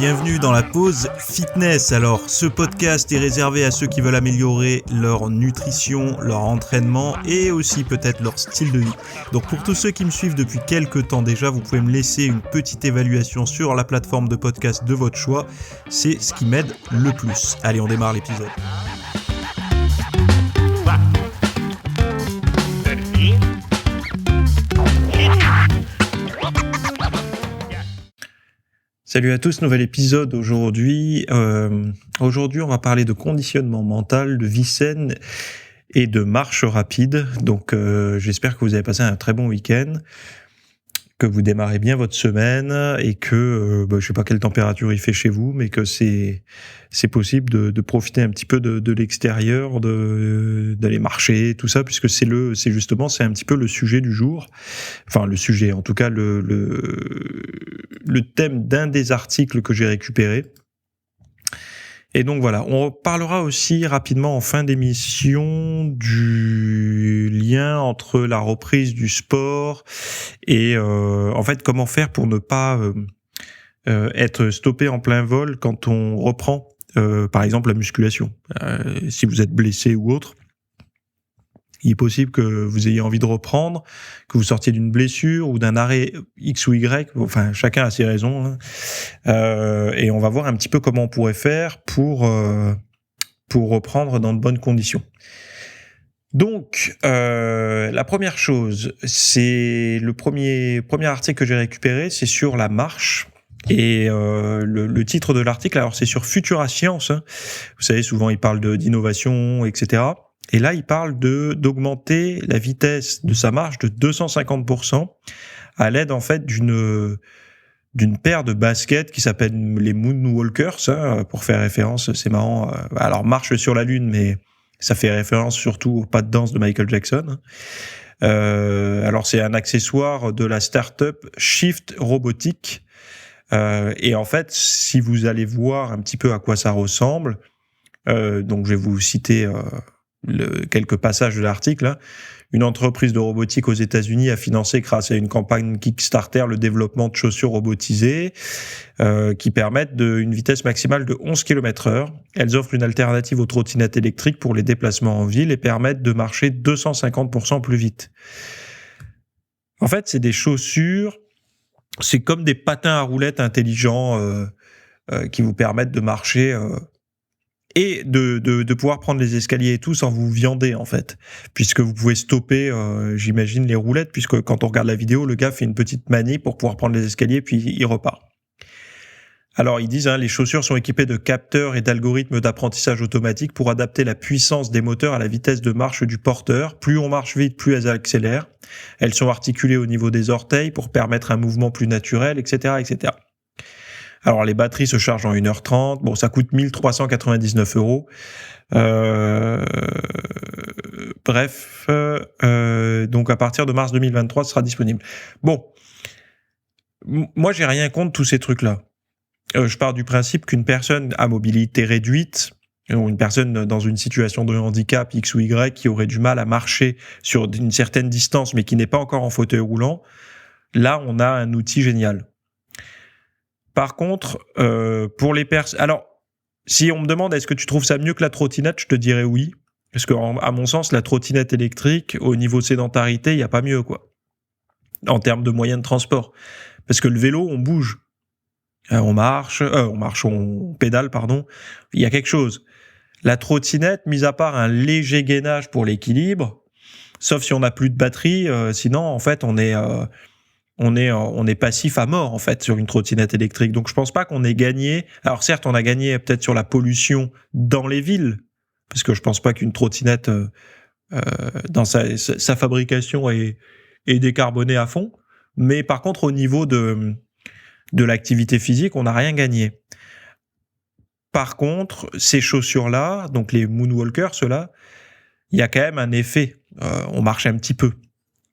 bienvenue dans la pause fitness. Alors, ce podcast est réservé à ceux qui veulent améliorer leur nutrition, leur entraînement et aussi peut-être leur style de vie. Donc pour tous ceux qui me suivent depuis quelques temps déjà, vous pouvez me laisser une petite évaluation sur la plateforme de podcast de votre choix. C'est ce qui m'aide le plus. Allez, on démarre l'épisode. Salut à tous, nouvel épisode aujourd'hui. Aujourd'hui, on va parler de conditionnement mental, de vie saine et de marche rapide. Donc, j'espère que vous avez passé un très bon week-end, que vous démarrez bien votre semaine et que, je sais pas quelle température il fait chez vous, mais que c'est possible de profiter un petit peu de l'extérieur, d'aller marcher, tout ça, puisque c'est un petit peu le sujet du jour. Enfin, le sujet, en tout cas, le thème d'un des articles que j'ai récupéré. Et donc voilà, on parlera aussi rapidement en fin d'émission du lien entre la reprise du sport et en fait comment faire pour ne pas être stoppé en plein vol quand on reprend par exemple la musculation. Si vous êtes blessé ou autre, il est possible que vous ayez envie de reprendre, que vous sortiez d'une blessure ou d'un arrêt X ou Y, enfin chacun a ses raisons, hein. Et on va voir un petit peu comment on pourrait faire pour reprendre dans de bonnes conditions. Donc, la première chose, c'est le premier article que j'ai récupéré, c'est sur la marche. Et le titre de l'article, alors c'est sur Futura Science, hein. Vous savez, souvent ils parlent d'innovation, etc. Et là, il parle d'augmenter la vitesse de sa marche de 250% à l'aide en fait d'une paire de baskets qui s'appellent les Moonwalkers, hein, pour faire référence, c'est marrant. Alors marche sur la lune, mais ça fait référence surtout au pas de danse de Michael Jackson. Alors c'est un accessoire de la start-up Shift Robotics. Et en fait, si vous allez voir un petit peu à quoi ça ressemble, donc je vais vous citer quelques passages de l'article, hein. Une entreprise de robotique aux États-Unis a financé grâce à une campagne Kickstarter le développement de chaussures robotisées qui permettent une vitesse maximale de 11 km/h. Elles offrent une alternative aux trottinettes électriques pour les déplacements en ville et permettent de marcher 250% plus vite. En fait, c'est des chaussures, c'est comme des patins à roulettes intelligents qui vous permettent de marcher et de pouvoir prendre les escaliers et tout sans vous viander, en fait. Puisque vous pouvez stopper, j'imagine, les roulettes, puisque quand on regarde la vidéo, le gars fait une petite manie pour pouvoir prendre les escaliers, puis il repart. Alors, ils disent, les chaussures sont équipées de capteurs et d'algorithmes d'apprentissage automatique pour adapter la puissance des moteurs à la vitesse de marche du porteur. Plus on marche vite, plus elles accélèrent. Elles sont articulées au niveau des orteils pour permettre un mouvement plus naturel, etc., etc. Alors, les batteries se chargent en 1h30. Bon, ça coûte 1 399 €. Bref, donc à partir de mars 2023, ce sera disponible. Bon, moi, j'ai rien contre tous ces trucs-là. Je pars du principe qu'une personne à mobilité réduite, ou une personne dans une situation de handicap X ou Y qui aurait du mal à marcher sur une certaine distance, mais qui n'est pas encore en fauteuil roulant, là, on a un outil génial. Par contre, pour les personnes... Alors, si on me demande est-ce que tu trouves ça mieux que la trottinette, je te dirais oui. Parce que, à mon sens, la trottinette électrique, au niveau sédentarité, il n'y a pas mieux, quoi. En termes de moyens de transport. Parce que le vélo, on bouge. On pédale, pardon. Il y a quelque chose. La trottinette, mis à part un léger gainage pour l'équilibre, sauf si on n'a plus de batterie, sinon, en fait, on est passif à mort, en fait, sur une trottinette électrique. Donc, je pense pas qu'on ait gagné. Alors, certes, on a gagné peut-être sur la pollution dans les villes, parce que je pense pas qu'une trottinette, dans sa fabrication est décarbonée à fond. Mais par contre, au niveau de l'activité physique, on n'a rien gagné. Par contre, ces chaussures-là, donc les Moonwalkers, ceux-là, il y a quand même un effet. On marche un petit peu.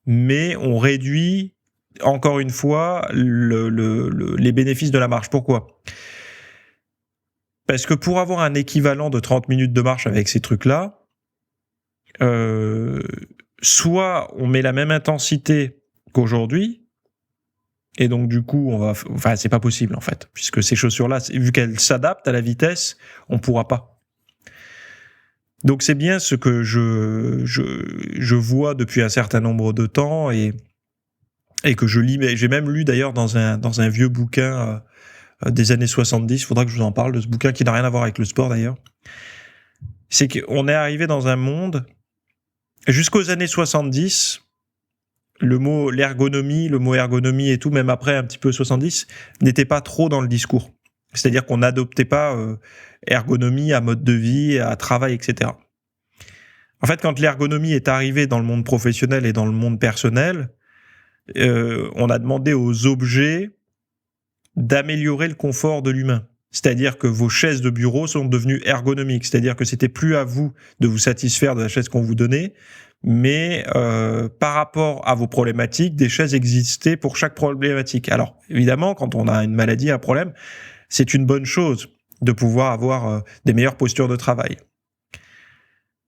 Mais on réduit, encore une fois, les bénéfices de la marche. Pourquoi ? Parce que pour avoir un équivalent de 30 minutes de marche avec ces trucs-là, soit on met la même intensité qu'aujourd'hui, Et donc du coup, c'est pas possible en fait, puisque ces chaussures-là, vu qu'elles s'adaptent à la vitesse, on pourra pas. Donc c'est bien ce que je vois depuis un certain nombre de temps et que je lis. Mais j'ai même lu d'ailleurs dans un vieux bouquin des années 70. Il faudra que je vous en parle de ce bouquin qui n'a rien à voir avec le sport d'ailleurs. C'est qu'on est arrivé dans un monde jusqu'aux années 70. Le mot ergonomie et tout, même après un petit peu 70, n'était pas trop dans le discours. C'est-à-dire qu'on n'adoptait pas ergonomie à mode de vie, à travail, etc. En fait, quand l'ergonomie est arrivée dans le monde professionnel et dans le monde personnel, on a demandé aux objets d'améliorer le confort de l'humain. C'est-à-dire que vos chaises de bureau sont devenues ergonomiques. C'est-à-dire que c'était plus à vous de vous satisfaire de la chaise qu'on vous donnait, mais par rapport à vos problématiques, des chaises existaient pour chaque problématique. Alors, évidemment, quand on a une maladie, un problème, c'est une bonne chose de pouvoir avoir des meilleures postures de travail.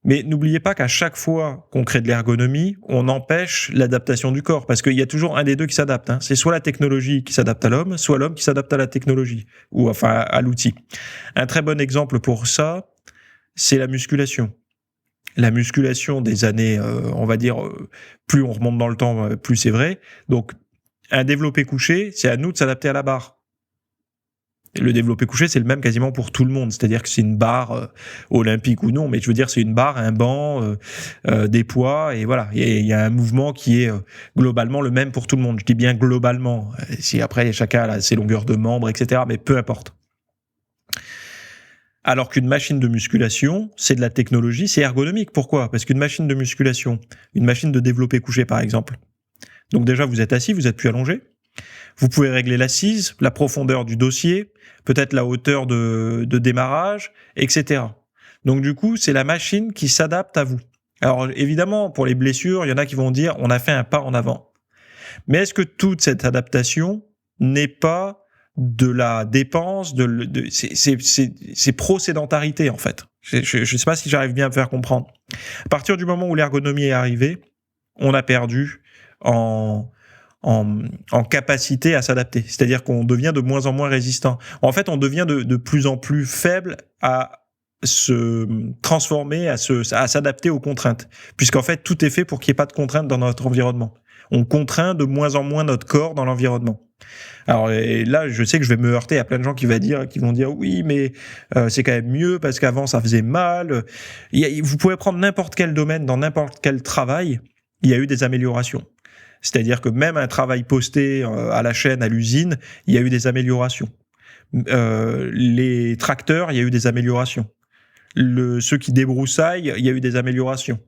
Mais n'oubliez pas qu'à chaque fois qu'on crée de l'ergonomie, on empêche l'adaptation du corps, parce qu'il y a toujours un des deux qui s'adapte. C'est soit la technologie qui s'adapte à l'homme, soit l'homme qui s'adapte à la technologie, ou enfin à l'outil. Un très bon exemple pour ça, c'est la musculation. La musculation des années, on va dire, plus on remonte dans le temps, plus c'est vrai. Donc, un développé couché, c'est à nous de s'adapter à la barre. Le développé couché, c'est le même quasiment pour tout le monde. C'est-à-dire que c'est une barre olympique ou non, mais je veux dire, c'est une barre, un banc, des poids, et voilà. Il y a un mouvement qui est globalement le même pour tout le monde. Je dis bien globalement. Si après, chacun a ses longueurs de membres, etc., mais peu importe. Alors qu'une machine de musculation, c'est de la technologie, c'est ergonomique. Pourquoi ? Parce qu'une machine de musculation, une machine de développé couché par exemple, donc déjà vous êtes assis, vous êtes plus allongé, vous pouvez régler l'assise, la profondeur du dossier, peut-être la hauteur de démarrage, etc. Donc du coup, c'est la machine qui s'adapte à vous. Alors évidemment, pour les blessures, il y en a qui vont dire on a fait un pas en avant. Mais est-ce que toute cette adaptation n'est pas de la dépense, c'est pro-sédentarité en fait. Je ne sais pas si j'arrive bien à me faire comprendre. À partir du moment où l'ergonomie est arrivée, on a perdu en capacité à s'adapter. C'est-à-dire qu'on devient de moins en moins résistant. En fait, on devient de plus en plus faible à se transformer, à s'adapter aux contraintes. Puisqu'en fait, tout est fait pour qu'il n'y ait pas de contraintes dans notre environnement. On contraint de moins en moins notre corps dans l'environnement. Alors et là, je sais que je vais me heurter à plein de gens qui vont dire oui, mais c'est quand même mieux parce qu'avant ça faisait mal. Vous pouvez prendre n'importe quel domaine, dans n'importe quel travail, il y a eu des améliorations. C'est-à-dire que même un travail posté à la chaîne, à l'usine, il y a eu des améliorations. Les tracteurs, il y a eu des améliorations. Ceux qui débroussaillent, il y a eu des améliorations.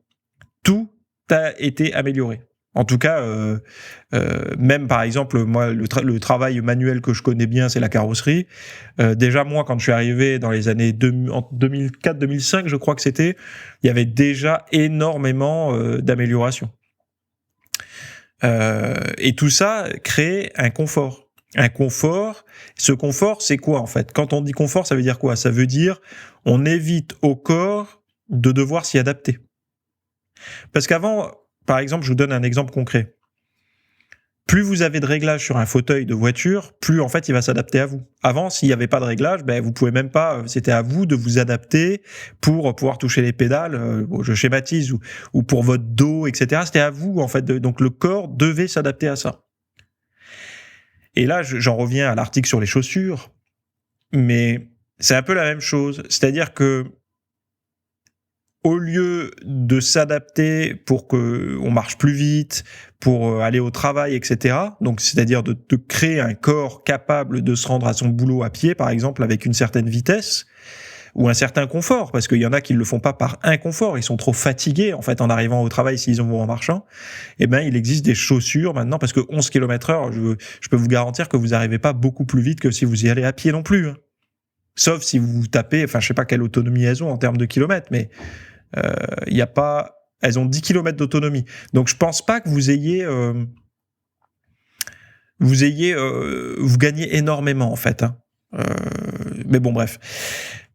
Tout a été amélioré. En tout cas, même par exemple, moi, le travail manuel que je connais bien, c'est la carrosserie. Déjà, moi, quand je suis arrivé dans les années 2004-2005, je crois que c'était, il y avait déjà énormément d'améliorations. Et tout ça crée un confort. Un confort, ce confort, c'est quoi en fait ? Quand on dit confort, ça veut dire quoi ? Ça veut dire on évite au corps de devoir s'y adapter. Parce qu'avant, par exemple, je vous donne un exemple concret. Plus vous avez de réglages sur un fauteuil de voiture, plus en fait il va s'adapter à vous. Avant, s'il n'y avait pas de réglage, vous pouvez même pas. C'était à vous de vous adapter pour pouvoir toucher les pédales. Je schématise ou pour votre dos, etc. C'était à vous en fait. Donc le corps devait s'adapter à ça. Et là, j'en reviens à l'article sur les chaussures, mais c'est un peu la même chose. C'est-à-dire que au lieu de s'adapter pour qu'on marche plus vite, pour aller au travail, etc., donc c'est-à-dire de créer un corps capable de se rendre à son boulot à pied, par exemple, avec une certaine vitesse, ou un certain confort, parce qu'il y en a qui ne le font pas par inconfort, ils sont trop fatigués, en fait, en arrivant au travail s'ils vont en marchant, il existe des chaussures maintenant, parce que 11 km/h, je peux vous garantir que vous n'arrivez pas beaucoup plus vite que si vous y allez à pied non plus. Sauf si vous tapez, je sais pas quelle autonomie elles ont en termes de kilomètres, mais il y a pas, elles ont 10 km d'autonomie. Donc je pense pas que vous gagnez énormément en fait. Mais bon bref,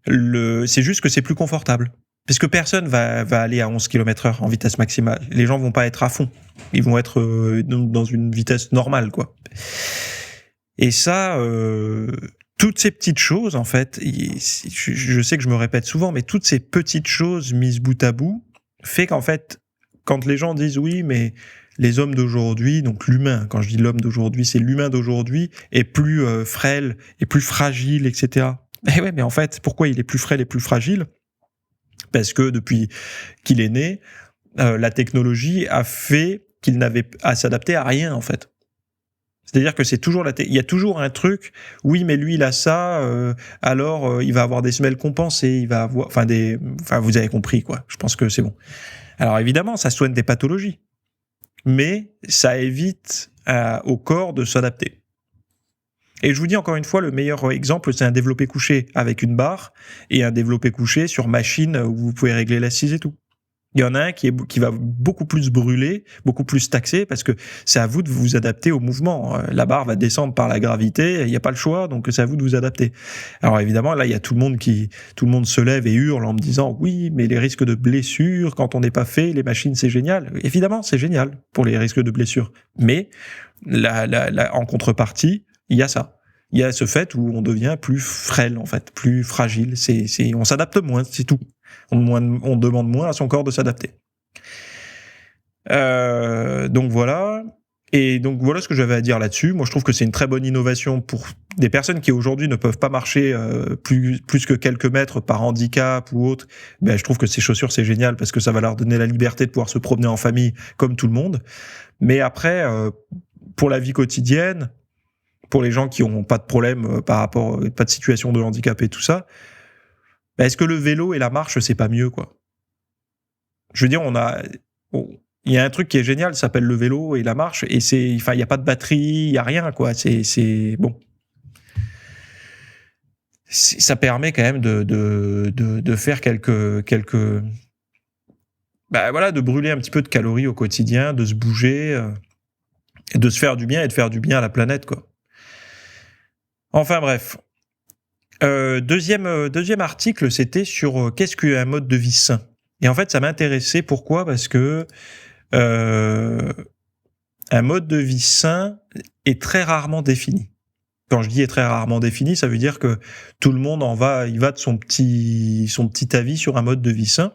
c'est juste que c'est plus confortable. Parce que personne va aller à 11 km/h en vitesse maximale. Les gens vont pas être à fond. Ils vont être dans une vitesse normale, quoi. Et ça, toutes ces petites choses, en fait, je sais que je me répète souvent, mais toutes ces petites choses mises bout à bout, fait qu'en fait, quand les gens disent oui, mais les hommes d'aujourd'hui, donc l'humain, quand je dis l'homme d'aujourd'hui, c'est l'humain d'aujourd'hui, est plus frêle, est plus fragile, etc. Eh ouais, mais en fait, pourquoi il est plus frêle et plus fragile ? Parce que depuis qu'il est né, la technologie a fait qu'il n'avait à s'adapter à rien, en fait. C'est-à-dire que c'est toujours il y a toujours un truc. Oui, mais lui il a ça, alors il va avoir des semelles compensées, il va avoir, enfin vous avez compris, quoi. Je pense que c'est bon. Alors évidemment, ça soigne des pathologies, mais ça évite au corps de s'adapter. Et je vous dis encore une fois, le meilleur exemple, c'est un développé couché avec une barre et un développé couché sur machine où vous pouvez régler l'assise et tout. Il y en a un qui va beaucoup plus brûler, beaucoup plus taxer, parce que c'est à vous de vous adapter au mouvement. La barre va descendre par la gravité, il n'y a pas le choix, donc c'est à vous de vous adapter. Alors évidemment, là, il y a tout le monde se lève et hurle en me disant « Oui, mais les risques de blessures, quand on n'est pas fait, les machines, c'est génial. » Évidemment, c'est génial pour les risques de blessures. Mais en contrepartie, il y a ça. Il y a ce fait où on devient plus frêle, en fait, plus fragile. On s'adapte moins, c'est tout. On demande moins à son corps de s'adapter. Donc voilà. Et donc voilà ce que j'avais à dire là-dessus. Moi, je trouve que c'est une très bonne innovation pour des personnes qui aujourd'hui ne peuvent pas marcher plus que quelques mètres par handicap ou autre. Ben, je trouve que ces chaussures, c'est génial parce que ça va leur donner la liberté de pouvoir se promener en famille comme tout le monde. Mais après, pour la vie quotidienne, pour les gens qui n'ont pas de problème par rapport, pas de situation de handicap et tout ça, ben, est-ce que le vélo et la marche, c'est pas mieux, quoi ? Je veux dire, il y a un truc qui est génial, ça s'appelle le vélo et la marche, et il n'y a pas de batterie, il n'y a rien, quoi. C'est bon. Ça permet quand même de faire de brûler un petit peu de calories au quotidien, de se bouger, de se faire du bien et de faire du bien à la planète, quoi. Enfin bref. Deuxième article, c'était sur qu'est-ce qu'un mode de vie sain. Et en fait, ça m'intéressait. Pourquoi ? Parce que un mode de vie sain est très rarement défini. Quand je dis est très rarement défini, ça veut dire que tout le monde il va de son petit avis sur un mode de vie sain.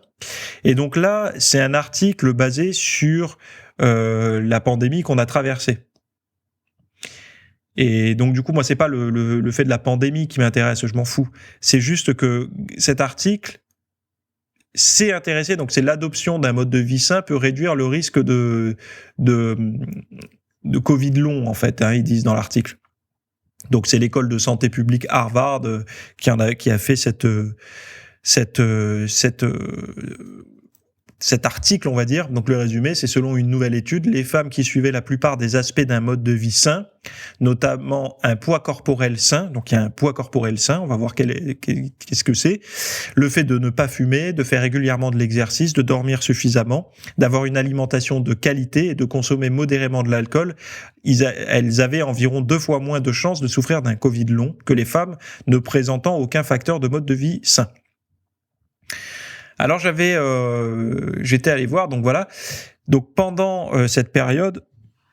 Et donc là, c'est un article basé sur la pandémie qu'on a traversée. Et donc du coup, moi, c'est pas le fait de la pandémie qui m'intéresse, je m'en fous. C'est juste que cet article s'est intéressé, donc c'est l'adoption d'un mode de vie sain peut réduire le risque de Covid long, en fait, hein, ils disent dans l'article. Donc c'est l'école de santé publique Harvard qui a fait cet article, on va dire. Donc le résumé, c'est selon une nouvelle étude, les femmes qui suivaient la plupart des aspects d'un mode de vie sain, notamment un poids corporel sain, donc il y a un poids corporel sain, on va voir qu'est-ce que c'est, le fait de ne pas fumer, de faire régulièrement de l'exercice, de dormir suffisamment, d'avoir une alimentation de qualité et de consommer modérément de l'alcool, elles avaient environ 2 fois moins de chances de souffrir d'un Covid long que les femmes ne présentant aucun facteur de mode de vie sain. Alors j'étais allé voir, donc voilà. Donc pendant cette période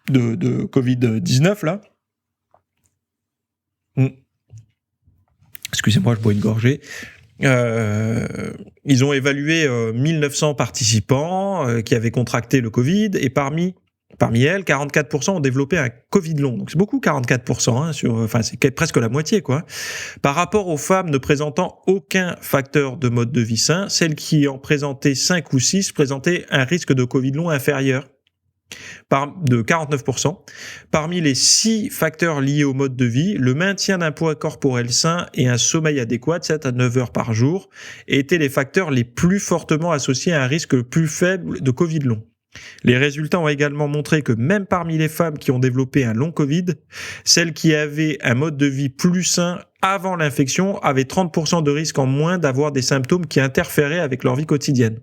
de Covid-19 là, excusez-moi, je bois une gorgée. Ils ont évalué 1900 participants qui avaient contracté le Covid et parmi elles, 44% ont développé un Covid long. Donc c'est beaucoup, 44%, hein, c'est presque la moitié, quoi. Par rapport aux femmes ne présentant aucun facteur de mode de vie sain, celles qui en présentaient 5 ou 6 présentaient un risque de Covid long inférieur de 49%. Parmi les 6 facteurs liés au mode de vie, le maintien d'un poids corporel sain et un sommeil adéquat, 7 à 9 heures par jour, étaient les facteurs les plus fortement associés à un risque plus faible de Covid long. Les résultats ont également montré que même parmi les femmes qui ont développé un long Covid, celles qui avaient un mode de vie plus sain avant l'infection avaient 30% de risque en moins d'avoir des symptômes qui interféraient avec leur vie quotidienne.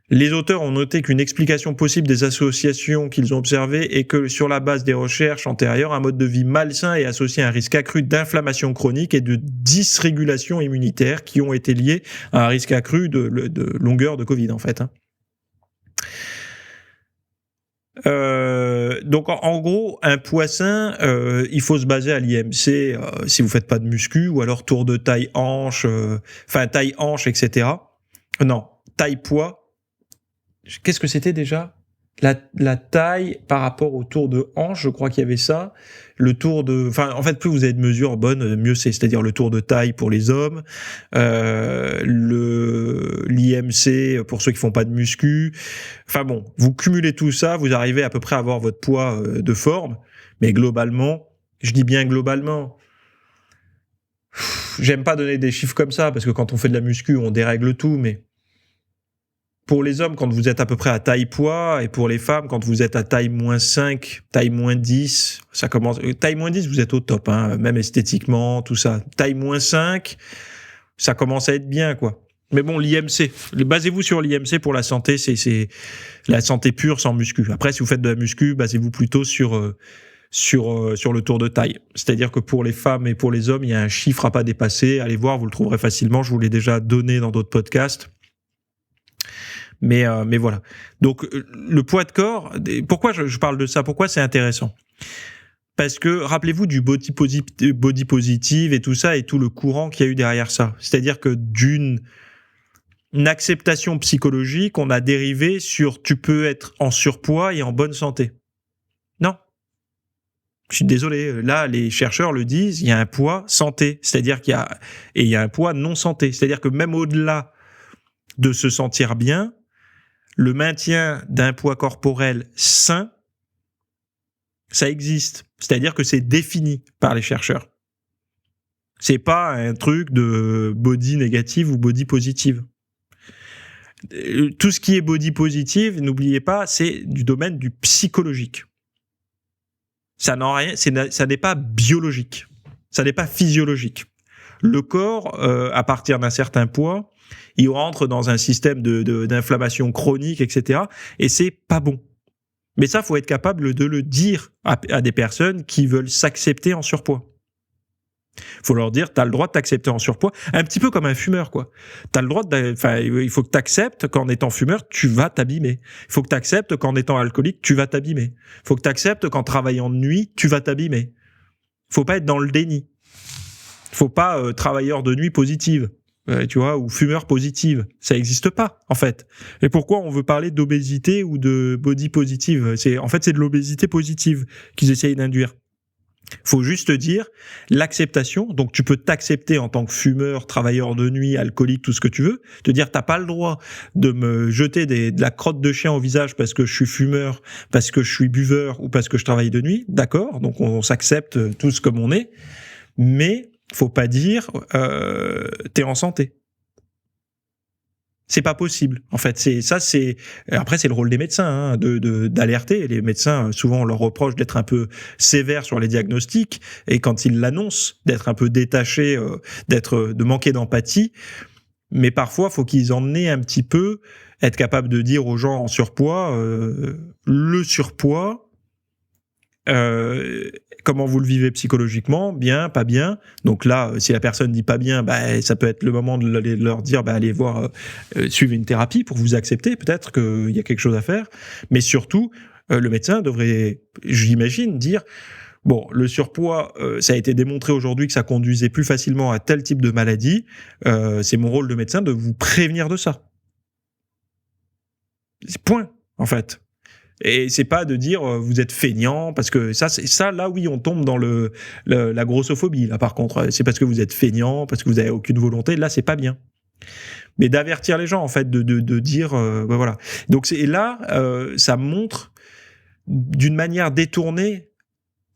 Les auteurs ont noté qu'une explication possible des associations qu'ils ont observées est que, sur la base des recherches antérieures, un mode de vie malsain est associé à un risque accru d'inflammation chronique et de dysrégulation immunitaire qui ont été liés à un risque accru de longueur de Covid, en fait. Donc en gros, un poids sain, il faut se baser à l'IMC si vous faites pas de muscu, ou alors tour de taille hanche, taille hanche, etc. Non, taille poids. Qu'est-ce que c'était déjà ? La taille par rapport au tour de hanche, je crois qu'il y avait ça. Le tour de... en fait, plus vous avez de mesures bonnes, mieux c'est. C'est-à-dire le tour de taille pour les hommes, l'IMC pour ceux qui font pas de muscu. Enfin bon, vous cumulez tout ça, vous arrivez à peu près à avoir votre poids de forme. Mais globalement, je dis bien globalement, j'aime pas donner des chiffres comme ça, parce que quand on fait de la muscu, on dérègle tout, mais pour les hommes, quand vous êtes à peu près à taille poids, et pour les femmes, quand vous êtes à taille -5, taille -10, ça commence. Taille -10, vous êtes au top, hein, même esthétiquement, tout ça. Taille -5, ça commence à être bien, quoi. Mais bon, l'IMC, basez-vous sur l'IMC pour la santé, c'est la santé pure sans muscu. Après, si vous faites de la muscu, basez-vous plutôt sur le tour de taille. C'est-à-dire que pour les femmes et pour les hommes, il y a un chiffre à pas dépasser. Allez voir, vous le trouverez facilement. Je vous l'ai déjà donné dans d'autres podcasts. Mais voilà. Donc le poids de corps, pourquoi je parle de ça ? Pourquoi c'est intéressant ? Parce que rappelez-vous du body positive et tout ça, et tout le courant qu'il y a eu derrière ça. C'est-à-dire que d'une acceptation psychologique, on a dérivé sur tu peux être en surpoids et en bonne santé. Non. Je suis désolé, là les chercheurs le disent, il y a un poids santé, c'est-à-dire qu'il y a un poids non santé, c'est-à-dire que même au-delà de se sentir bien, le maintien d'un poids corporel sain, ça existe. C'est-à-dire que c'est défini par les chercheurs. C'est pas un truc de body négative ou body positive. Tout ce qui est body positive, n'oubliez pas, c'est du domaine du psychologique. Ça n'est pas biologique. Ça n'est pas physiologique. Le corps, à partir d'un certain poids, il rentre dans un système d'inflammation chronique, etc. Et c'est pas bon. Mais ça, faut être capable de le dire à des personnes qui veulent s'accepter en surpoids. Faut leur dire, t'as le droit de t'accepter en surpoids, un petit peu comme un fumeur, quoi. T'as le droit il faut que t'acceptes qu'en étant fumeur, tu vas t'abîmer. Il faut que t'acceptes qu'en étant alcoolique, tu vas t'abîmer. Il faut que t'acceptes qu'en travaillant de nuit, tu vas t'abîmer. Faut pas être dans le déni. Faut pas travailleur de nuit positive. Tu vois, ou fumeur positive, ça n'existe pas en fait. Et pourquoi on veut parler d'obésité ou de body positive ? C'est de l'obésité positive qu'ils essayent d'induire. Faut juste dire l'acceptation. Donc tu peux t'accepter en tant que fumeur, travailleur de nuit, alcoolique, tout ce que tu veux. Te dire t'as pas le droit de me jeter de la crotte de chien au visage parce que je suis fumeur, parce que je suis buveur ou parce que je travaille de nuit. D'accord. Donc on s'accepte tous comme on est, mais faut pas dire t'es en santé. C'est pas possible. En fait, après c'est le rôle des médecins hein, d'alerter. Les médecins souvent on leur reproche d'être un peu sévères sur les diagnostics et quand ils l'annoncent d'être un peu détachés, de manquer d'empathie. Mais parfois faut qu'ils en aient un petit peu, être capable de dire aux gens en surpoids le surpoids. Comment vous le vivez psychologiquement, bien, pas bien. Donc là, si la personne dit pas bien, ça peut être le moment de leur dire, allez voir, suivre une thérapie pour vous accepter. Peut-être qu'il y a quelque chose à faire. Mais surtout, le médecin devrait, j'imagine, dire, bon, le surpoids, ça a été démontré aujourd'hui que ça conduisait plus facilement à tel type de maladie. C'est mon rôle de médecin de vous prévenir de ça. C'est point, en fait. Et c'est pas de dire vous êtes feignant parce que ça là oui on tombe dans la grossophobie là par contre c'est parce que vous êtes feignant parce que vous avez aucune volonté là c'est pas bien mais d'avertir les gens en fait de dire voilà donc ça montre d'une manière détournée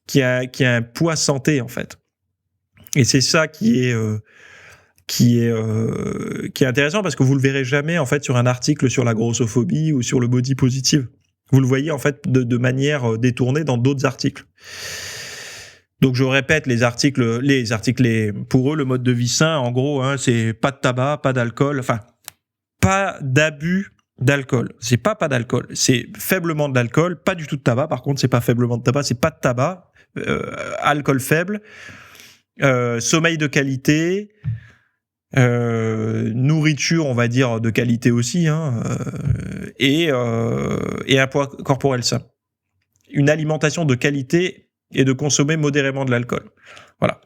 qu'il y a un poids santé en fait et c'est ça qui est intéressant parce que vous le verrez jamais en fait sur un article sur la grossophobie ou sur le body positive. Vous le voyez en fait de manière détournée dans d'autres articles. Donc je répète les articles, pour eux le mode de vie sain, en gros, hein, c'est pas de tabac, pas d'alcool, enfin pas d'abus d'alcool. C'est pas d'alcool, c'est faiblement de l'alcool, pas du tout de tabac. Par contre, c'est pas faiblement de tabac, c'est pas de tabac, alcool faible, sommeil de qualité, nourriture, on va dire de qualité aussi, hein, et un poids corporel sain. Une alimentation de qualité et de consommer modérément de l'alcool. Voilà.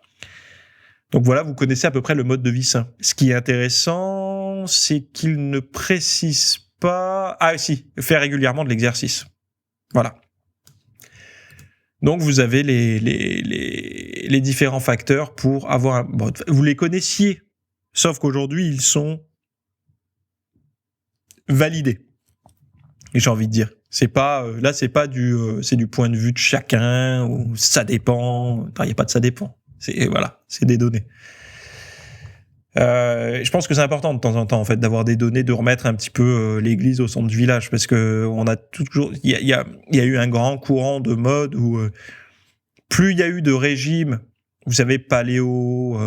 Donc voilà, vous connaissez à peu près le mode de vie sain. Ce qui est intéressant, c'est qu'il ne précise pas... Ah si, faire régulièrement de l'exercice. Voilà. Donc vous avez les différents facteurs pour avoir un... Bon, vous les connaissiez, sauf qu'aujourd'hui, ils sont validés. Et j'ai envie de dire. C'est pas... là, c'est pas du... c'est du point de vue de chacun, ou ça dépend... Il n'y a pas de ça dépend. Voilà, c'est des données. Je pense que c'est important de temps en temps en fait d'avoir des données, de remettre un petit peu l'église au centre du village, parce que on a toujours, il y a eu un grand courant de mode où plus il y a eu de régimes, vous savez, paléo,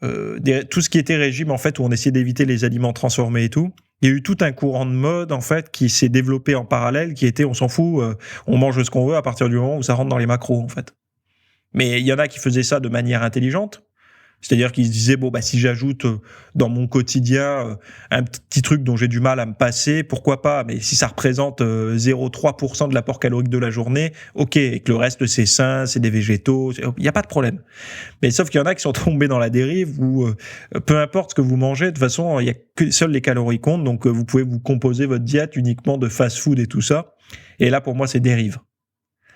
tout ce qui était régime en fait où on essayait d'éviter les aliments transformés et tout. Il y a eu tout un courant de mode en fait qui s'est développé en parallèle, qui était on s'en fout, on mange ce qu'on veut à partir du moment où ça rentre dans les macros en fait. Mais il y en a qui faisaient ça de manière intelligente. C'est-à-dire qu'ils se disaient, bon, bah, si j'ajoute dans mon quotidien un petit truc dont j'ai du mal à me passer, pourquoi pas? Mais si ça représente 0,3% de l'apport calorique de la journée, ok, et que le reste c'est sain, c'est des végétaux, il n'y a pas de problème. Mais sauf qu'il y en a qui sont tombés dans la dérive où peu importe ce que vous mangez, de toute façon, il y a que seules les calories comptent, donc vous pouvez vous composer votre diète uniquement de fast-food et tout ça. Et là, pour moi, c'est dérive.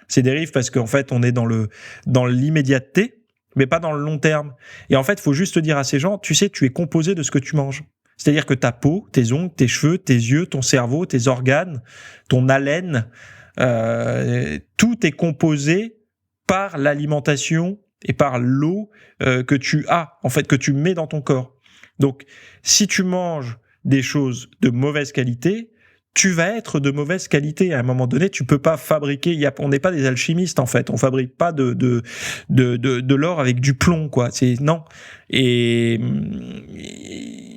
C'est dérive parce qu'en fait, on est dans l'immédiateté, mais pas dans le long terme. Et en fait, il faut juste dire à ces gens, tu sais, tu es composé de ce que tu manges. C'est-à-dire que ta peau, tes ongles, tes cheveux, tes yeux, ton cerveau, tes organes, ton haleine, tout est composé par l'alimentation et par l'eau que tu as, en fait, que tu mets dans ton corps. Donc, si tu manges des choses de mauvaise qualité, tu vas être de mauvaise qualité. À un moment donné, tu peux pas fabriquer. On n'est pas des alchimistes en fait. On fabrique pas de l'or avec du plomb, quoi. C'est non. Et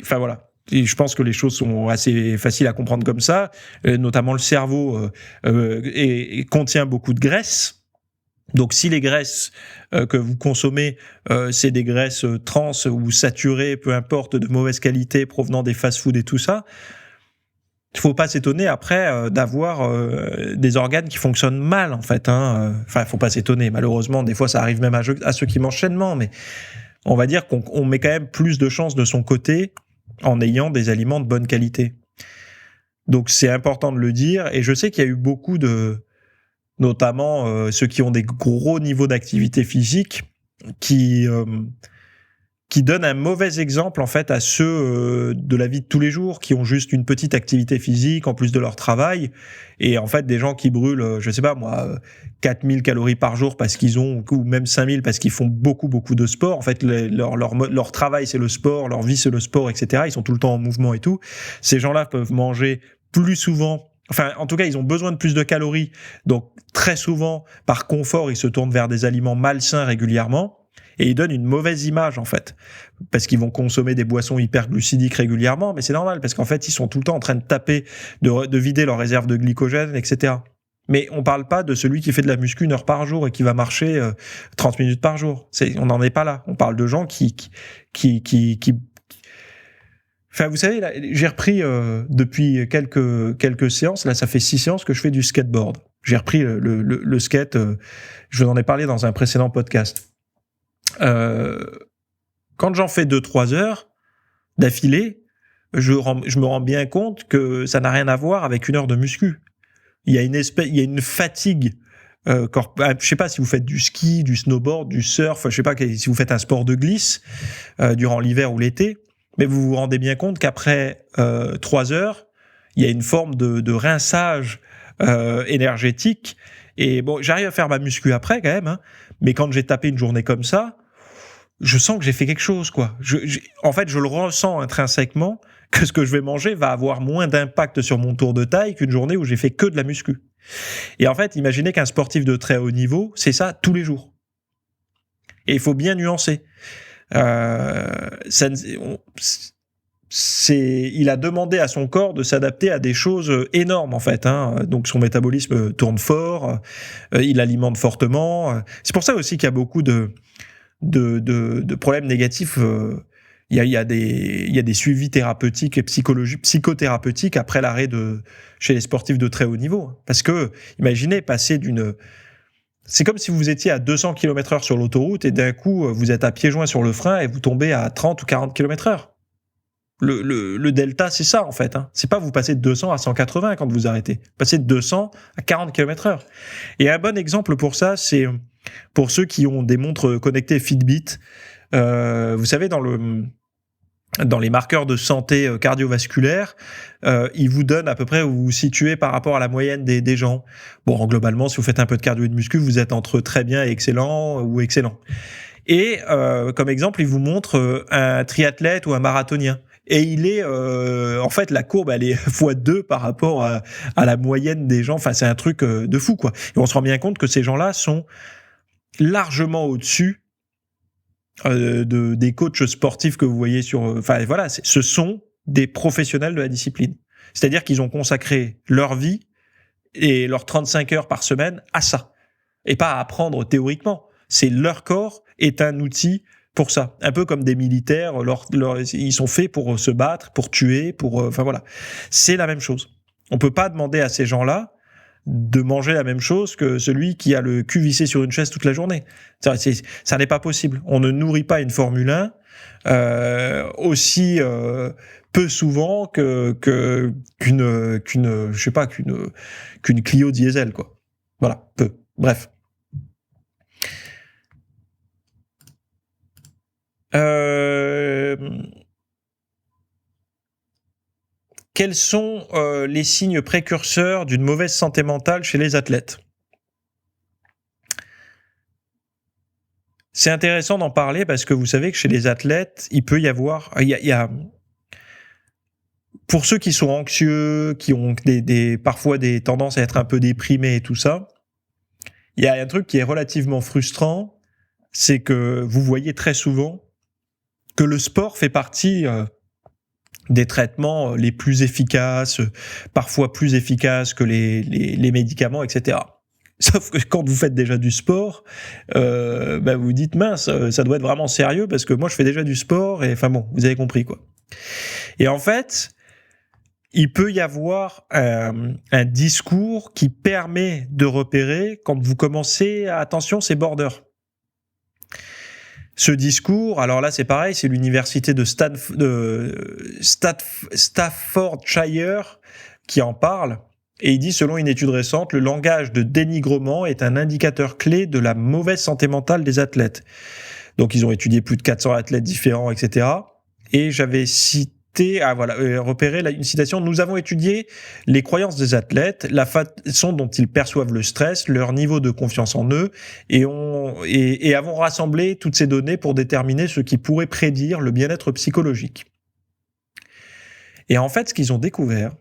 enfin voilà. Et je pense que les choses sont assez faciles à comprendre comme ça. Notamment le cerveau contient beaucoup de graisse. Donc si les graisses que vous consommez, c'est des graisses trans ou saturées, peu importe, de mauvaise qualité, provenant des fast-food et tout ça, il faut pas s'étonner après d'avoir des organes qui fonctionnent mal en fait. Enfin, faut pas s'étonner. Malheureusement, des fois, ça arrive même à ceux qui mangent sainement, mais on va dire qu'on met quand même plus de chances de son côté en ayant des aliments de bonne qualité. Donc, c'est important de le dire. Et je sais qu'il y a eu beaucoup notamment ceux qui ont des gros niveaux d'activité physique, qui donnent un mauvais exemple en fait à ceux de la vie de tous les jours qui ont juste une petite activité physique en plus de leur travail, et en fait des gens qui brûlent, je sais pas moi, 4000 calories par jour parce qu'ils ont, ou même 5000 parce qu'ils font beaucoup de sport. En fait, leur travail c'est le sport, leur vie c'est le sport, etc. Ils sont tout le temps en mouvement et tout. Ces gens-là peuvent manger plus souvent. Enfin, en tout cas, ils ont besoin de plus de calories. Donc, très souvent, par confort, ils se tournent vers des aliments malsains régulièrement. Et ils donnent une mauvaise image, en fait. Parce qu'ils vont consommer des boissons hyperglucidiques régulièrement. Mais c'est normal, parce qu'en fait, ils sont tout le temps en train de taper, de vider leurs réserves de glycogène, etc. Mais on parle pas de celui qui fait de la muscu 1 heure par jour et qui va marcher 30 minutes par jour. On n'en est pas là. On parle de gens qui... Enfin, vous savez, là, j'ai repris depuis quelques séances, là ça fait 6 séances que je fais du skateboard. J'ai repris le skate, je vous en ai parlé dans un précédent podcast. Quand j'en fais 2-3 heures d'affilée, je me rends bien compte que ça n'a rien à voir avec 1 heure de muscu. Il y a une fatigue. Je sais pas si vous faites du ski, du snowboard, du surf, je sais pas si vous faites un sport de glisse durant l'hiver ou l'été, mais vous vous rendez bien compte qu'après 3 heures, il y a une forme de rinçage énergétique. Et bon, j'arrive à faire ma muscu après quand même, mais quand j'ai tapé une journée comme ça, je sens que j'ai fait quelque chose, quoi. En fait, je le ressens intrinsèquement que ce que je vais manger va avoir moins d'impact sur mon tour de taille qu'une journée où j'ai fait que de la muscu. Et en fait, imaginez qu'un sportif de très haut niveau, c'est ça tous les jours. Et il faut bien nuancer. il a demandé à son corps de s'adapter à des choses énormes en fait. Donc son métabolisme tourne fort, il alimente fortement. C'est pour ça aussi qu'il y a beaucoup de problèmes négatifs. Il y a des suivis thérapeutiques et psychothérapeutiques après l'arrêt chez les sportifs de très haut niveau. Parce que, imaginez, c'est comme si vous étiez à 200 km/h sur l'autoroute et d'un coup, vous êtes à pieds joints sur le frein et vous tombez à 30 ou 40 km/h. Le delta, c'est ça, en fait. C'est pas vous passez de 200 à 180 quand vous arrêtez. Vous passez de 200 à 40 km/h. Et un bon exemple pour ça, c'est pour ceux qui ont des montres connectées Fitbit. Vous savez, dans les marqueurs de santé cardiovasculaire, ils vous donnent à peu près où vous vous situez par rapport à la moyenne des gens. Bon, globalement, si vous faites un peu de cardio et de muscu, vous êtes entre très bien et excellent ou excellent. Et comme exemple, ils vous montrent un triathlète ou un marathonien. Et il est, en fait, la courbe, elle est x2 par rapport à la moyenne des gens. Enfin, c'est un truc de fou, quoi. Et on se rend bien compte que ces gens-là sont largement au-dessus des coachs sportifs que vous voyez enfin, voilà, ce sont des professionnels de la discipline. C'est-à-dire qu'ils ont consacré leur vie et leurs 35 heures par semaine à ça. Et pas à apprendre théoriquement. C'est leur corps est un outil pour ça. Un peu comme des militaires, ils sont faits pour se battre, pour tuer, enfin voilà. C'est la même chose. On peut pas demander à ces gens-là de manger la même chose que celui qui a le cul vissé sur une chaise toute la journée. Ça n'est pas possible. On ne nourrit pas une Formule 1 aussi peu souvent qu'une Clio diesel, quoi. Voilà, peu. Bref. Quels sont les signes précurseurs d'une mauvaise santé mentale chez les athlètes ? C'est intéressant d'en parler parce que vous savez que chez les athlètes, il peut y avoir... Pour ceux qui sont anxieux, qui ont parfois des tendances à être un peu déprimés et tout ça, il y a un truc qui est relativement frustrant, c'est que vous voyez très souvent que le sport fait partie des traitements les plus efficaces, parfois plus efficaces que les médicaments, etc. Sauf que quand vous faites déjà du sport, vous dites mince, ça doit être vraiment sérieux parce que moi je fais déjà du sport et enfin bon, vous avez compris quoi. Et en fait, il peut y avoir un discours qui permet de repérer quand vous commencez, attention, c'est border. Ce discours, alors là c'est pareil, c'est l'université de Staffordshire qui en parle, et il dit, selon une étude récente, le langage de dénigrement est un indicateur clé de la mauvaise santé mentale des athlètes. Donc ils ont étudié plus de 400 athlètes différents, etc. Et j'avais repéré une citation, nous avons étudié les croyances des athlètes, la façon dont ils perçoivent le stress, leur niveau de confiance en eux, et avons rassemblé toutes ces données pour déterminer ce qui pourrait prédire le bien-être psychologique. Et en fait, ce qu'ils ont découvert,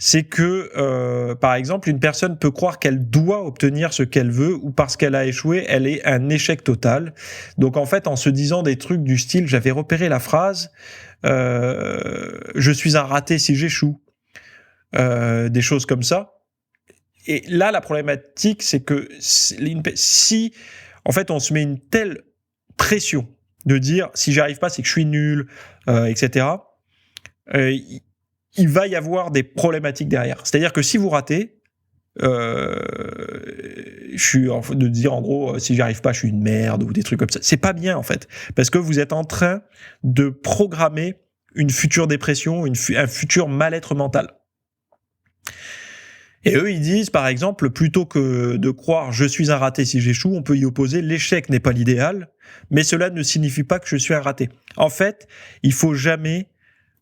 c'est que, par exemple, une personne peut croire qu'elle doit obtenir ce qu'elle veut ou parce qu'elle a échoué, elle est un échec total. Donc en fait, en se disant des trucs du style, j'avais repéré la phrase « je suis un raté si j'échoue », des choses comme ça. Et là, la problématique, c'est que si en fait, on se met une telle pression de dire « si j'arrive pas, c'est que je suis nul », etc., il va y avoir des problématiques derrière. C'est-à-dire que si vous ratez, de dire en gros, si j'y arrive pas, je suis une merde ou des trucs comme ça. C'est pas bien en fait, parce que vous êtes en train de programmer une future dépression, un futur mal-être mental. Et eux, ils disent, par exemple, plutôt que de croire « je suis un raté si j'échoue », on peut y opposer « l'échec n'est pas l'idéal, mais cela ne signifie pas que je suis un raté ». En fait, il faut jamais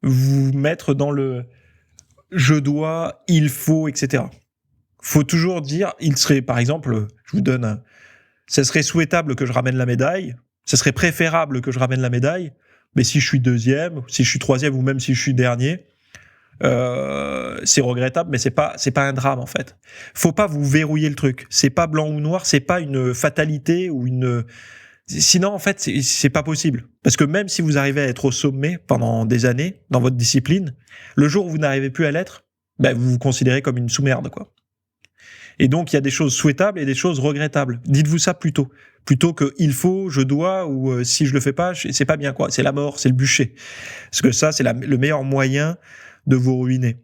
vous mettre dans le « je dois »,« il faut », etc. Faut toujours dire, il serait, par exemple, je vous donne, ça serait souhaitable que je ramène la médaille, ça serait préférable que je ramène la médaille, mais si je suis deuxième, si je suis troisième ou même si je suis dernier, c'est regrettable, mais c'est pas un drame en fait. Faut pas vous verrouiller le truc. C'est pas blanc ou noir, c'est pas une fatalité ou Sinon, en fait, c'est pas possible. Parce que même si vous arrivez à être au sommet pendant des années dans votre discipline, le jour où vous n'arrivez plus à l'être, ben, vous vous considérez comme une sous-merde, quoi. Et donc, il y a des choses souhaitables et des choses regrettables. Dites-vous ça plutôt. Plutôt que il faut, je dois, ou si je le fais pas, c'est pas bien, quoi. C'est la mort, c'est le bûcher. Parce que ça, c'est le meilleur moyen de vous ruiner.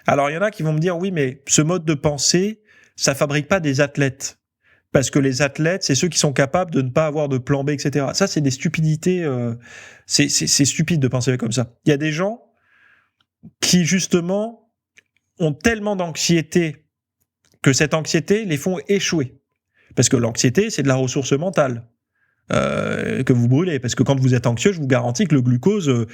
Alors, il y en a qui vont me dire, oui, mais ce mode de pensée, ça fabrique pas des athlètes. Parce que les athlètes, c'est ceux qui sont capables de ne pas avoir de plan B, etc. Ça, c'est des stupidités. C'est stupide de penser comme ça. Il y a des gens qui, justement, ont tellement d'anxiété que cette anxiété les font échouer. Parce que l'anxiété, c'est de la ressource mentale que vous brûlez. Parce que quand vous êtes anxieux, je vous garantis que le glucose,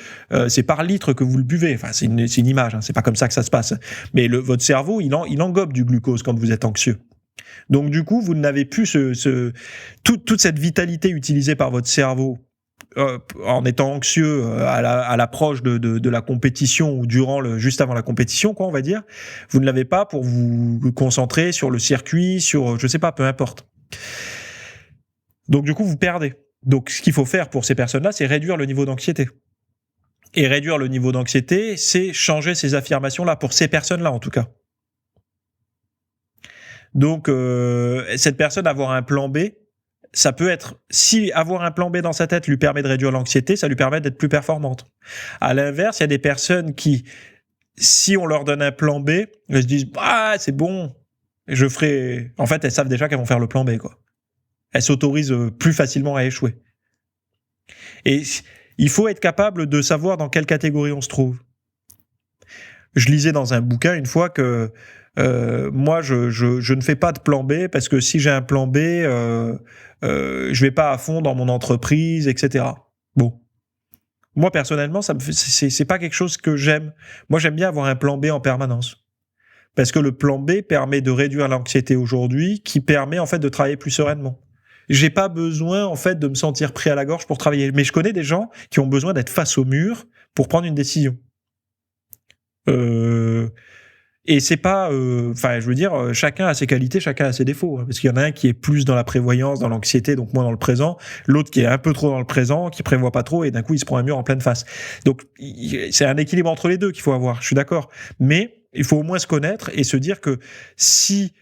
c'est par litre que vous le buvez. Enfin, c'est une image, hein, c'est pas comme ça que ça se passe. Mais votre cerveau, il engobe du glucose quand vous êtes anxieux. Donc du coup, vous n'avez plus toute cette vitalité utilisée par votre cerveau en étant anxieux à l'approche de la compétition ou juste avant la compétition, quoi, on va dire. Vous ne l'avez pas pour vous concentrer sur le circuit, sur, je sais pas, peu importe. Donc du coup, vous perdez. Donc ce qu'il faut faire pour ces personnes-là, c'est réduire le niveau d'anxiété. Et réduire le niveau d'anxiété, c'est changer ces affirmations-là, pour ces personnes-là en tout cas. Donc, cette personne, avoir un plan B, ça peut être, si avoir un plan B dans sa tête lui permet de réduire l'anxiété, ça lui permet d'être plus performante. À l'inverse, il y a des personnes qui, si on leur donne un plan B, elles se disent, ah, c'est bon, je ferai. En fait, elles savent déjà qu'elles vont faire le plan B, quoi. Elles s'autorisent plus facilement à échouer. Et il faut être capable de savoir dans quelle catégorie on se trouve. Je lisais dans un bouquin une fois que moi, je ne fais pas de plan B parce que si j'ai un plan B, je vais pas à fond dans mon entreprise, etc. Bon. Moi, personnellement, c'est pas quelque chose que j'aime. Moi, j'aime bien avoir un plan B en permanence. Parce que le plan B permet de réduire l'anxiété aujourd'hui, qui permet, en fait, de travailler plus sereinement. J'ai pas besoin, en fait, de me sentir pris à la gorge pour travailler. Mais je connais des gens qui ont besoin d'être face au mur pour prendre une décision. Et c'est pas, je veux dire, chacun a ses qualités, chacun a ses défauts. Hein, parce qu'il y en a un qui est plus dans la prévoyance, dans l'anxiété, donc moins dans le présent. L'autre qui est un peu trop dans le présent, qui prévoit pas trop, et d'un coup il se prend un mur en pleine face. Donc c'est un équilibre entre les deux qu'il faut avoir. Je suis d'accord, mais il faut au moins se connaître et se dire que si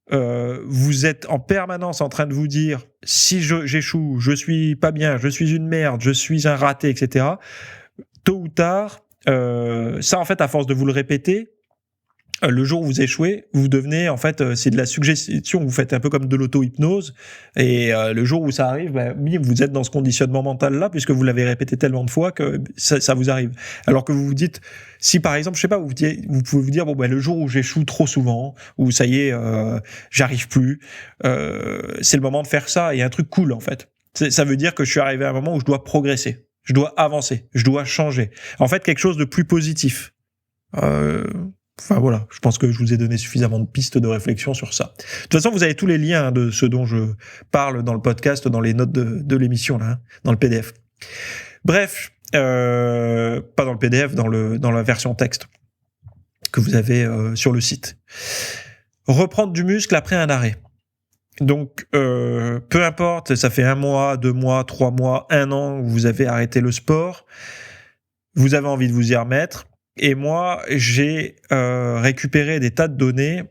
vous êtes en permanence en train de vous dire si j'échoue, je suis pas bien, je suis une merde, je suis un raté, etc. Tôt ou tard, ça en fait à force de vous le répéter. Le jour où vous échouez, vous devenez, en fait, c'est de la suggestion, vous faites un peu comme de l'auto-hypnose, et le jour où ça arrive, vous êtes dans ce conditionnement mental-là, puisque vous l'avez répété tellement de fois que ça vous arrive. Alors que vous vous dites, si par exemple, je sais pas, vous pouvez vous dire, le jour où j'échoue trop souvent, ou ça y est, j'arrive plus, c'est le moment de faire ça, et un truc cool, en fait. Ça veut dire que je suis arrivé à un moment où je dois progresser, je dois avancer, je dois changer. En fait, quelque chose de plus positif. Enfin voilà, je pense que je vous ai donné suffisamment de pistes de réflexion sur ça. De toute façon, vous avez tous les liens de ce dont je parle dans le podcast, dans les notes de l'émission, là, dans le PDF. Bref, pas dans le PDF, dans la version texte que vous avez sur le site. Reprendre du muscle après un arrêt. Donc, peu importe, ça fait 1 mois, 2 mois, 3 mois, 1 an que vous avez arrêté le sport, vous avez envie de vous y remettre. Et moi, j'ai récupéré des tas de données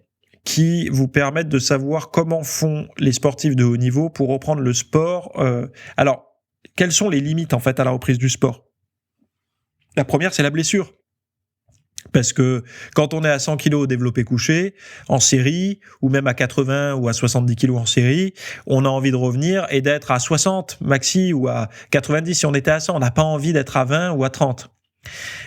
qui vous permettent de savoir comment font les sportifs de haut niveau pour reprendre le sport. Alors, quelles sont les limites en fait à la reprise du sport ? La première, c'est la blessure. Parce que quand on est à 100 kg au développé couché, en série, ou même à 80 ou à 70 kg en série, on a envie de revenir et d'être à 60 maxi ou à 90 si on était à 100. On n'a pas envie d'être à 20 ou à 30.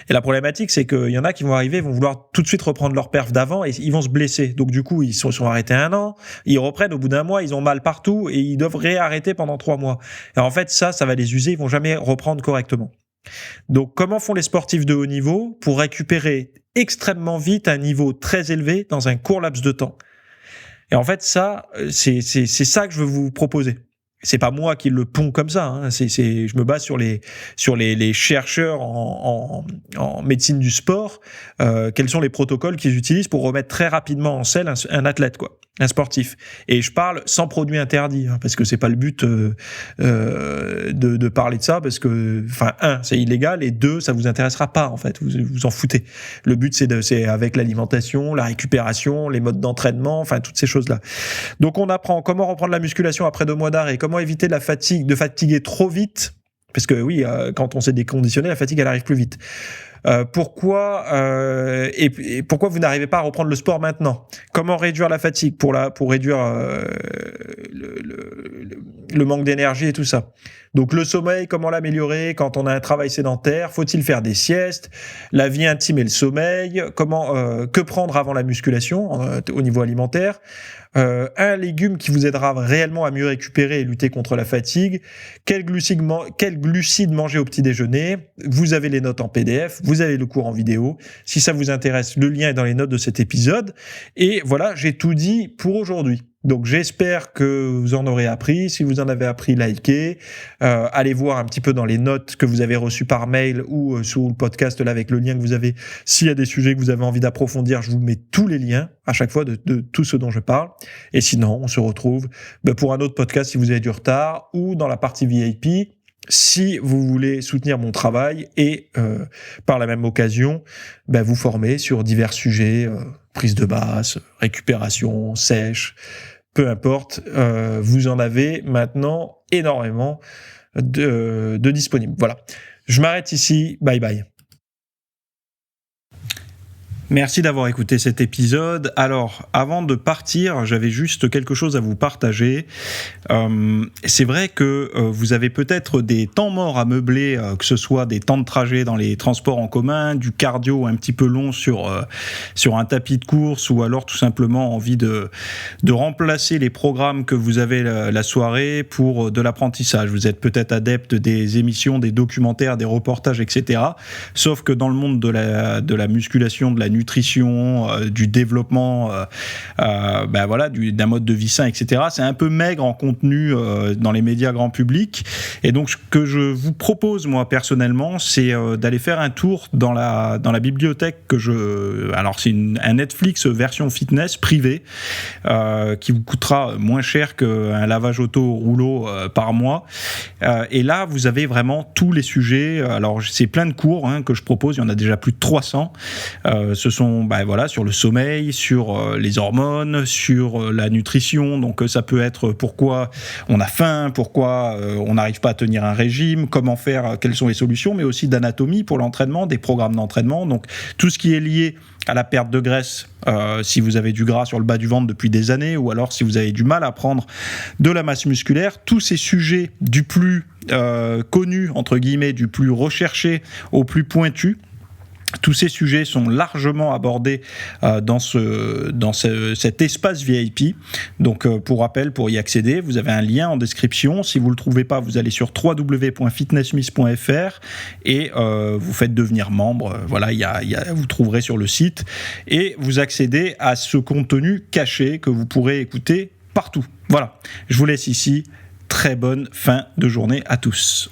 Et la problématique, c'est qu'il y en a qui vont arriver, vont vouloir tout de suite reprendre leur perf d'avant et ils vont se blesser. Donc du coup, ils sont arrêtés 1 an, ils reprennent au bout d'1 mois, ils ont mal partout et ils doivent réarrêter pendant 3 mois. Et en fait, ça va les user, ils vont jamais reprendre correctement. Donc comment font les sportifs de haut niveau pour récupérer extrêmement vite un niveau très élevé dans un court laps de temps ? Et en fait, ça, c'est ça que je veux vous proposer. c'est pas moi qui le ponds comme ça, hein. Je me base sur les chercheurs en médecine du sport. Quels sont les protocoles qu'ils utilisent pour remettre très rapidement en selle un athlète, quoi, un sportif. Et je parle sans produit interdit, hein, parce que c'est pas le but de parler de ça, parce que, enfin, c'est illégal, et deux, ça vous intéressera pas, en fait, vous en foutez. Le but, c'est avec l'alimentation, la récupération, les modes d'entraînement, enfin, toutes ces choses-là. Donc, on apprend comment reprendre la musculation après 2 mois d'arrêt, comment éviter de fatiguer trop vite, parce que oui, quand on s'est déconditionné, la fatigue, elle arrive plus vite. Pourquoi vous n'arrivez pas à reprendre le sport maintenant? Comment réduire la fatigue pour réduire le manque d'énergie et tout ça. Donc le sommeil, comment l'améliorer quand on a un travail sédentaire? Faut-il faire des siestes? La vie intime et le sommeil. Que prendre avant la musculation au niveau alimentaire? Un légume qui vous aidera réellement à mieux récupérer et lutter contre la fatigue. Quels glucides manger au petit déjeuner? Vous avez les notes en PDF, vous avez le cours en vidéo. Si ça vous intéresse, le lien est dans les notes de cet épisode. Et voilà, j'ai tout dit pour aujourd'hui. Donc j'espère que vous en aurez appris. Si vous en avez appris, likez. Allez voir un petit peu dans les notes que vous avez reçues par mail ou sous le podcast là avec le lien que vous avez. S'il y a des sujets que vous avez envie d'approfondir, je vous mets tous les liens à chaque fois de tout ce dont je parle. Et sinon, on se retrouve pour un autre podcast si vous avez du retard ou dans la partie VIP si vous voulez soutenir mon travail et par la même occasion vous former sur divers sujets, prise de masse, récupération, sèche, peu importe, vous en avez maintenant énormément de disponibles. Voilà, je m'arrête ici, bye bye. Merci d'avoir écouté cet épisode. Alors, avant de partir, j'avais juste quelque chose à vous partager. C'est vrai que vous avez peut-être des temps morts à meubler, que ce soit des temps de trajet dans les transports en commun, du cardio un petit peu long sur un tapis de course, ou alors tout simplement envie de remplacer les programmes que vous avez la soirée pour de l'apprentissage. Vous êtes peut-être adepte des émissions, des documentaires, des reportages, etc. Sauf que dans le monde de la musculation, de la nutrition, du développement, d'un mode de vie sain, etc. C'est un peu maigre en contenu dans les médias grand public. Et donc, ce que je vous propose, moi, personnellement, c'est d'aller faire un tour dans la bibliothèque alors, c'est un Netflix version fitness privée qui vous coûtera moins cher qu'un lavage auto rouleau par mois. Et là, vous avez vraiment tous les sujets. Alors, c'est plein de cours que je propose. Il y en a déjà plus de 300. Ce sont sur le sommeil, sur les hormones, sur la nutrition. Donc ça peut être pourquoi on a faim, pourquoi on n'arrive pas à tenir un régime, comment faire, quelles sont les solutions, mais aussi d'anatomie pour l'entraînement, des programmes d'entraînement. Donc tout ce qui est lié à la perte de graisse, si vous avez du gras sur le bas du ventre depuis des années, ou alors si vous avez du mal à prendre de la masse musculaire, tous ces sujets du plus connu, entre guillemets, du plus recherché au plus pointu, tous ces sujets sont largement abordés dans cet espace VIP. Donc, pour rappel, pour y accéder, vous avez un lien en description. Si vous ne le trouvez pas, vous allez sur www.fitnessmiss.fr et vous faites devenir membre. Voilà, vous trouverez sur le site. Et vous accédez à ce contenu caché que vous pourrez écouter partout. Voilà, je vous laisse ici. Très bonne fin de journée à tous.